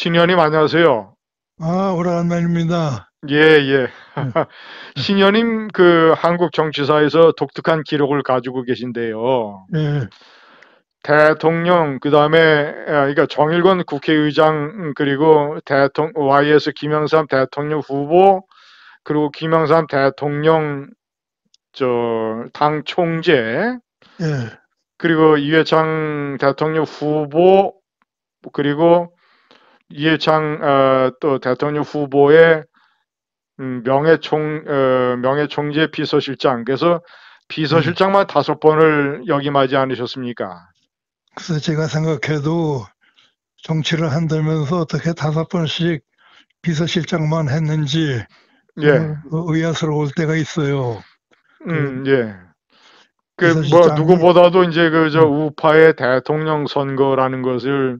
신현님 안녕하세요. 오래간만입니다. 예, 예. 예, 신현님 그 한국 정치사에서 독특한 기록을 가지고 계신데요. 예, 대통령 그다음에 그러니까 정일권 국회의장 그리고 대통령 YS 김영삼 대통령 후보 그리고 김영삼 대통령 당 총재 예, 그리고 이회창 대통령 후보 그리고 이회창 또 대통령 후보의 명예총재 비서실장. 그래서 예. 비서실장만 5번을 역임하지 않으셨습니까? 그래서 제가 생각해도 정치를 한다면서 어떻게 5번씩 비서실장만 했는지 예, 의아스러울 때가 있어요. 그 예. 그 뭐 비서실장이 누구보다도 이제 그 저 음, 우파의 대통령 선거라는 것을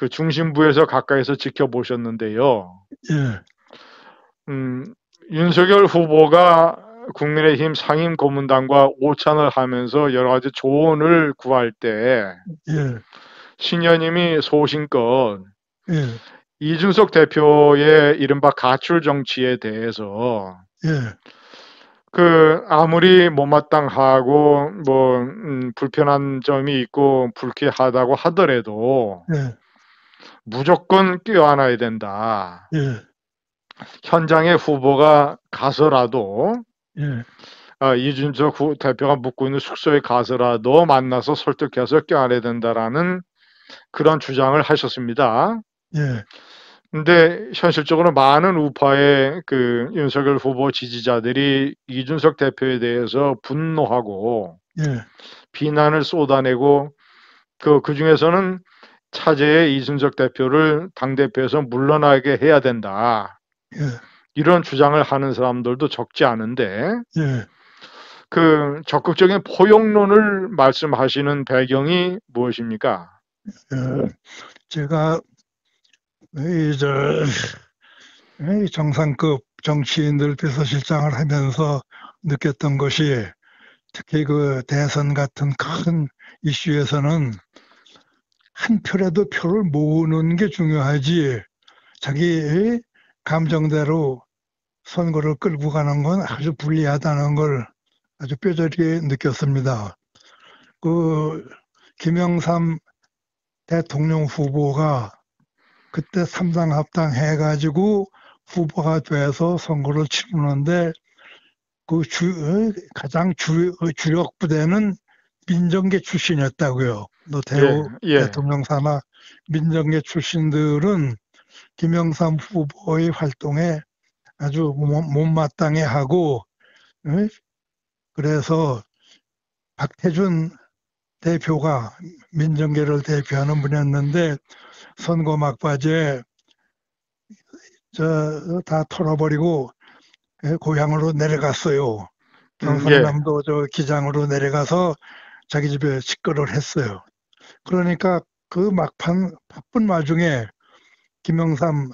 그 중심부에서 가까이서 지켜보셨는데요. 예, 음, 윤석열 후보가 국민의힘 상임 고문단과 오찬을 하면서 여러 가지 조언을 구할 때 예, 신현님이 소신껏 예, 이준석 대표의 이른바 가출 정치에 대해서 예, 그 아무리 못마땅하고 뭐 불편한 점이 있고 불쾌하다고 하더라도 예, 무조건 껴안아야 된다. 예, 현장에 후보가 가서라도 예, 이준석 대표가 묵고 있는 숙소에 가서라도 만나서 설득해서 껴안아야 된다라는 그런 주장을 하셨습니다. 예, 근데 현실적으로 많은 우파의 그 윤석열 후보 지지자들이 이준석 대표에 대해서 분노하고 예, 비난을 쏟아내고 그 중에서는 차제의 이준석 대표를 당대표에서 물러나게 해야 된다. 예, 이런 주장을 하는 사람들도 적지 않은데 예. 그 적극적인 포용론을 말씀하시는 배경이 무엇입니까? 제가 이, 저, 이 정상급 정치인들 비서실장을 하면서 느꼈던 것이 특히 그 대선 같은 큰 이슈에서는 한 표라도 표를 모으는 게 중요하지 자기 감정대로 선거를 끌고 가는 건 아주 불리하다는 걸 아주 뼈저리게 느꼈습니다. 그 김영삼 대통령 후보가 그때 삼당합당 해가지고 후보가 돼서 선거를 치르는데 가장 주력 부대는 민정계 출신이었다고요. 예, 노태우 예, 대통령 사나 민정계 출신들은 김영삼 후보의 활동에 아주 못마땅해 하고, 그래서 박태준 대표가 민정계를 대표하는 분이었는데 선거 막바지에 다 털어버리고 고향으로 내려갔어요. 예, 경상남도 저 기장으로 내려가서 자기 집에 직거를 했어요. 그러니까 그 막판 바쁜 와중에 김영삼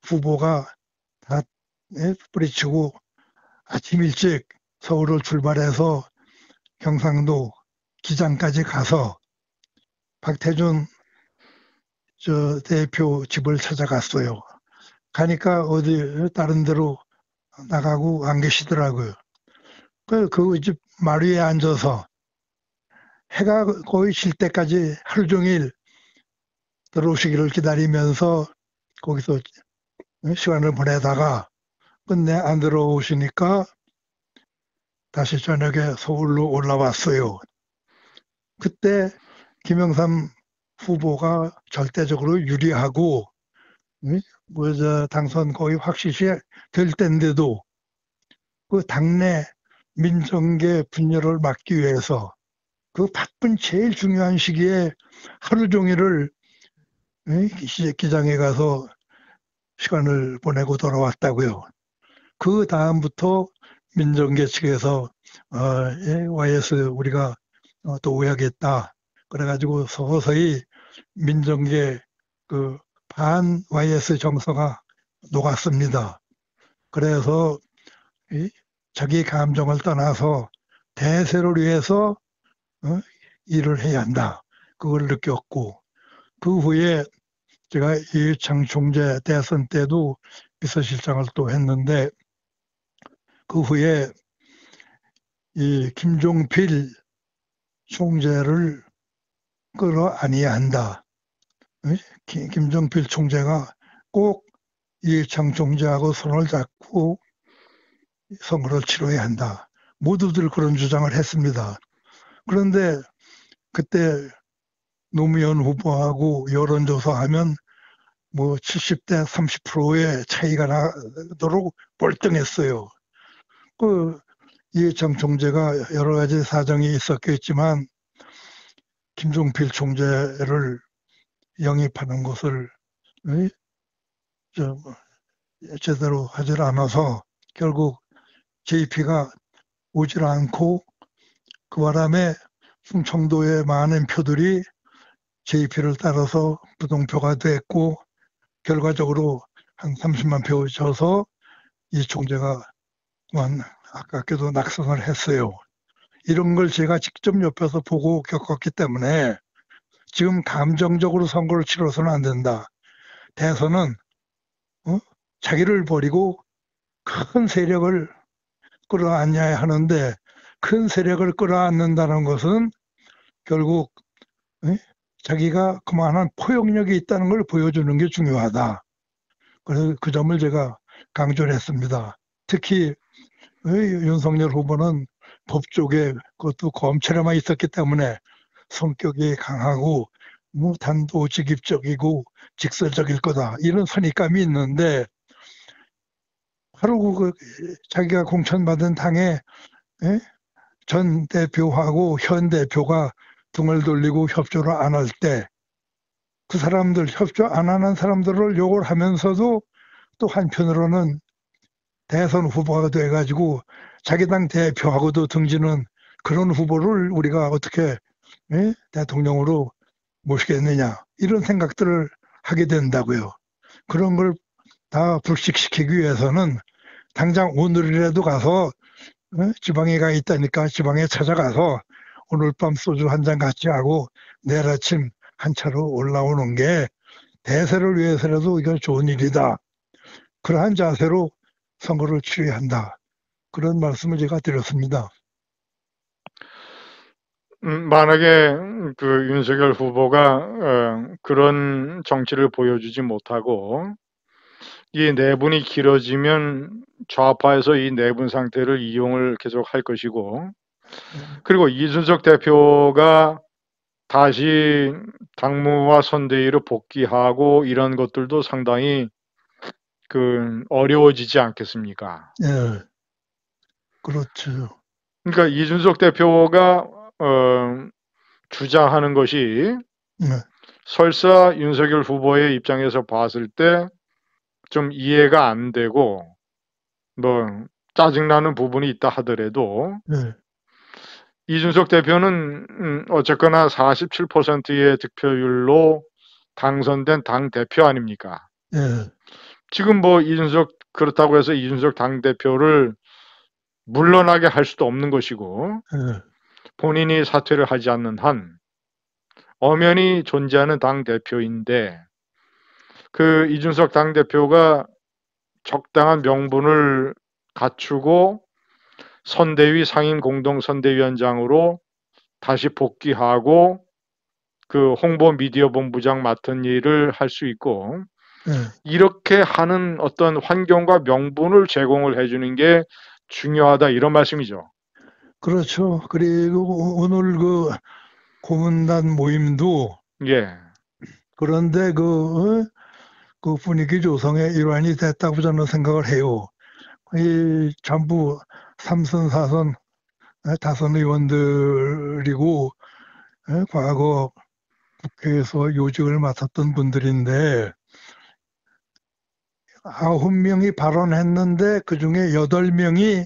후보가 다 뿌리치고 아침 일찍 서울을 출발해서 경상도 기장까지 가서 박태준 저 대표 집을 찾아갔어요. 가니까 어디 다른 데로 나가고 안 계시더라고요. 그 집 마루에 앉아서 해가 거의 질 때까지 하루 종일 들어오시기를 기다리면서 거기서 시간을 보내다가 끝내 안 들어오시니까 다시 저녁에 서울로 올라왔어요. 그때 김영삼 후보가 절대적으로 유리하고 뭐저 당선 거의 확실시 될 때인데도 그 당내 민정계 분열을 막기 위해서 그 바쁜 제일 중요한 시기에 하루 종일을 기장에 가서 시간을 보내고 돌아왔다고요. 그 다음부터 민정계 측에서 YS 우리가 도와야겠다. 그래가지고 서서히 민정계 그 반 YS 정서가 녹았습니다. 그래서 자기 감정을 떠나서 대세를 위해서 어, 일을 해야 한다. 그걸 느꼈고 그 후에 제가 이해창 총재 대선 때도 비서실장을 또 했는데 그 후에 이 김종필 총재를 끌어안아야 한다. 김종필 총재가 꼭 이해창 총재하고 손을 잡고 선거를 치러야 한다. 모두들 그런 주장을 했습니다. 그런데 그때 노무현 후보하고 여론조사하면 뭐 70대 30%의 차이가 나도록 벌등했어요. 그 이해창 총재가 여러 가지 사정이 있었겠지만 김종필 총재를 영입하는 것을 제대로 하질 않아서 결국 JP가 오질 않고 그 바람에 충청도의 많은 표들이 JP를 따라서 부동표가 됐고 결과적으로 한 30만 표 져서 이 총재가 아깝게도 낙선을 했어요. 이런 걸 제가 직접 옆에서 보고 겪었기 때문에 지금 감정적으로 선거를 치러서는 안 된다. 대선은 자기를 버리고 큰 세력을 끌어안아야 하는데 큰 세력을 끌어안는다는 것은 결국 자기가 그만한 포용력이 있다는 걸 보여주는 게 중요하다. 그래서 그 점을 제가 강조를 했습니다. 특히 윤석열 후보는 법 쪽에 그것도 검찰에만 있었기 때문에 성격이 강하고 뭐 단도직입적이고 직설적일 거다 이런 선입감이 있는데 바로 그 자기가 공천받은 당의 전 대표하고 현 대표가 등을 돌리고 협조를 안 할 때 그 사람들 협조 안 하는 사람들을 욕을 하면서도 또 한편으로는 대선 후보가 돼가지고 자기 당 대표하고도 등지는 그런 후보를 우리가 어떻게 대통령으로 모시겠느냐 이런 생각들을 하게 된다고요. 그런 걸 다 불식시키기 위해서는 당장 오늘이라도 가서 지방에 가 있다니까 지방에 찾아가서 오늘 밤 소주 한 잔 같이 하고 내일 아침 한 차로 올라오는 게 대세를 위해서라도 이건 좋은 일이다. 그러한 자세로 선거를 치러야 한다. 그런 말씀을 제가 드렸습니다. 만약에 그 윤석열 후보가 그런 정치를 보여주지 못하고 이 내분이 길어지면 좌파에서 이 내분 상태를 이용을 계속 할 것이고 그리고 이준석 대표가 다시 당무와 선대위로 복귀하고 이런 것들도 상당히 어려워지지 않겠습니까? 예, 그렇죠. 그러니까 이준석 대표가 주장하는 것이 예, 설사 윤석열 후보의 입장에서 봤을 때 좀 이해가 안 되고 뭐 짜증나는 부분이 있다 하더라도 예, 이준석 대표는 어쨌거나 47%의 득표율로 당선된 당 대표 아닙니까? 예, 지금 뭐 그렇다고 해서 이준석 당 대표를 물러나게 할 수도 없는 것이고 예, 본인이 사퇴를 하지 않는 한 엄연히 존재하는 당 대표인데 그 이준석 당 대표가 적당한 명분을 갖추고 선대위 상임 공동 선대위원장으로 다시 복귀하고 그 홍보 미디어 본부장 맡은 일을 할 수 있고 예. 이렇게 하는 어떤 환경과 명분을 제공을 해주는 게 중요하다 이런 말씀이죠. 그렇죠. 그리고 오늘 그 고문단 모임도 예, 그런데 그 분위기 조성의 일환이 됐다고 저는 생각을 해요. 이 전부 삼선, 사선, 다선 의원들이고 과거 국회에서 요직을 맡았던 분들인데 9명이 발언했는데 그중에 8명이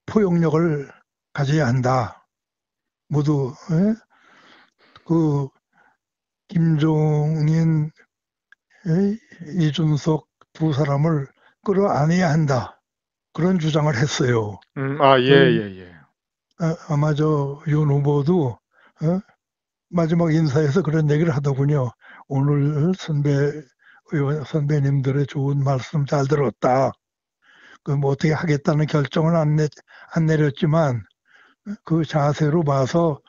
포용력을 가져야 한다. 모두 그 김종인, 이준석 두 사람을 끌어안아야 한다. 그런 주장을 했어요. 예, 예, 예. 아마 윤 후보도 마지막 인사에서 그런 얘기를 하더군요. 오늘 선배님들의 좋은 말씀 잘 들었다. 그 뭐 어떻게 하겠다는 결정은 안 내렸지만 그 자세로 봐서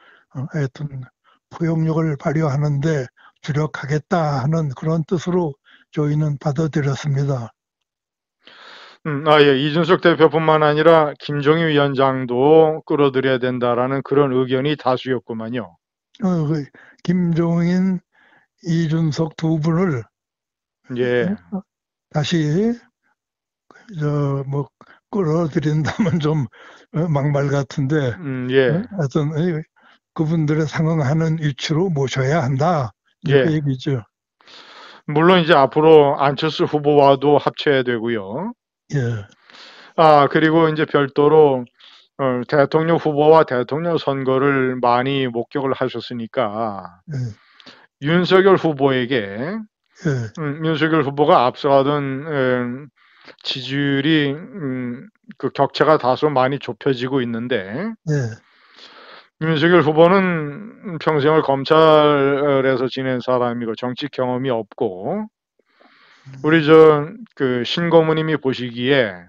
하여튼 포용력을 발휘하는데 주력하겠다 하는 그런 뜻으로 저희는 받아들였습니다. 예. 이준석 대표뿐만 아니라 김종인 위원장도 끌어들여야 된다라는 그런 의견이 다수였구만요. 김종인, 이준석 두 분을 예. 다시 뭐 끌어들인다면 좀 막말 같은데 예. 하여튼 그분들의 상응하는 위치로 모셔야 한다. 이그 예. 얘기죠. 물론 이제 앞으로 안철수 후보와도 합쳐야 되고요. 예. 그리고 이제 별도로 대통령 후보와 대통령 선거를 많이 목격을 하셨으니까 예. 윤석열 후보에게 예. 윤석열 후보가 앞서가던 지지율이 그 격차가 다소 많이 좁혀지고 있는데 예. 윤석열 후보는 평생을 검찰에서 지낸 사람이고 정치 경험이 없고 우리 그 신고모님이 보시기에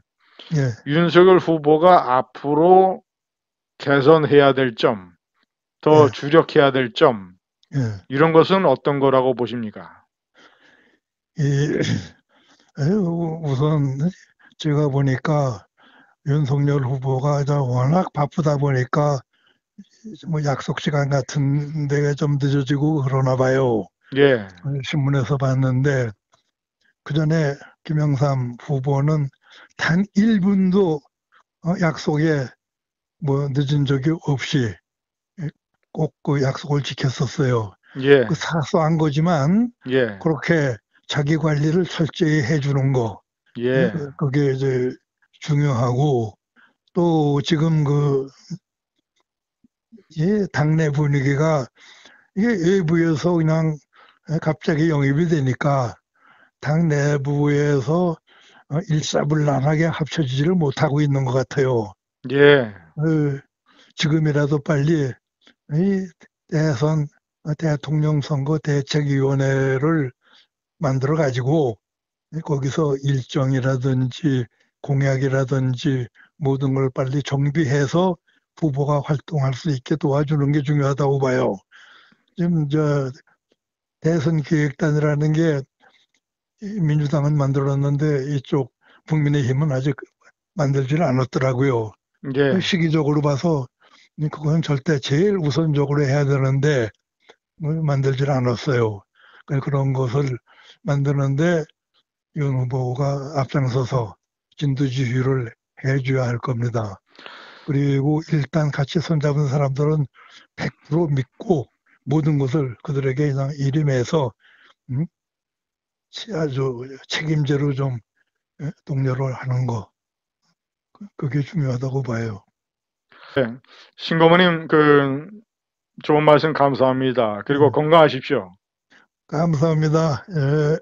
예. 윤석열 후보가 앞으로 개선해야 될 점, 더 예. 주력해야 될 점, 예. 이런 것은 어떤 거라고 보십니까? 우선 제가 보니까 윤석열 후보가 워낙 바쁘다 보니까 뭐 약속 시간 같은 데가 좀 늦어지고 그러나 봐요. 예. 신문에서 봤는데 그 전에 김영삼 후보는 단 1분도 약속에 뭐 늦은 적이 없이 꼭 그 약속을 지켰었어요. 예. 그 사소한 거지만 예. 그렇게 자기 관리를 철저히 해주는 거, 예. 그게 이제 중요하고 또 지금 당내 분위기가 이게 외부에서 그냥 갑자기 영입이 되니까 당 내부에서 일사불란하게 합쳐지지를 못하고 있는 것 같아요. 예. 지금이라도 빨리 이 대선 대통령 선거 대책위원회를 만들어 가지고 거기서 일정이라든지 공약이라든지 모든 걸 빨리 정비해서 후보가 활동할 수 있게 도와주는 게 중요하다고 봐요. 지금 대선 기획단이라는 게 민주당은 만들었는데 이쪽 국민의힘은 아직 만들지를 않았더라고요. 예. 시기적으로 봐서 그건 절대 제일 우선적으로 해야 되는데 만들지를 않았어요. 그런 것을 만드는데 윤 후보가 앞장서서 진두지휘를 해줘야 할 겁니다. 그리고 일단 같이 손잡은 사람들은 100% 믿고 모든 것을 그들에게 그냥 일임해서 아주 책임제로 좀 독려를 하는 거, 그게 중요하다고 봐요. 네. 신고모님 좋은 말씀 감사합니다. 그리고 건강하십시오. 감사합니다. 예.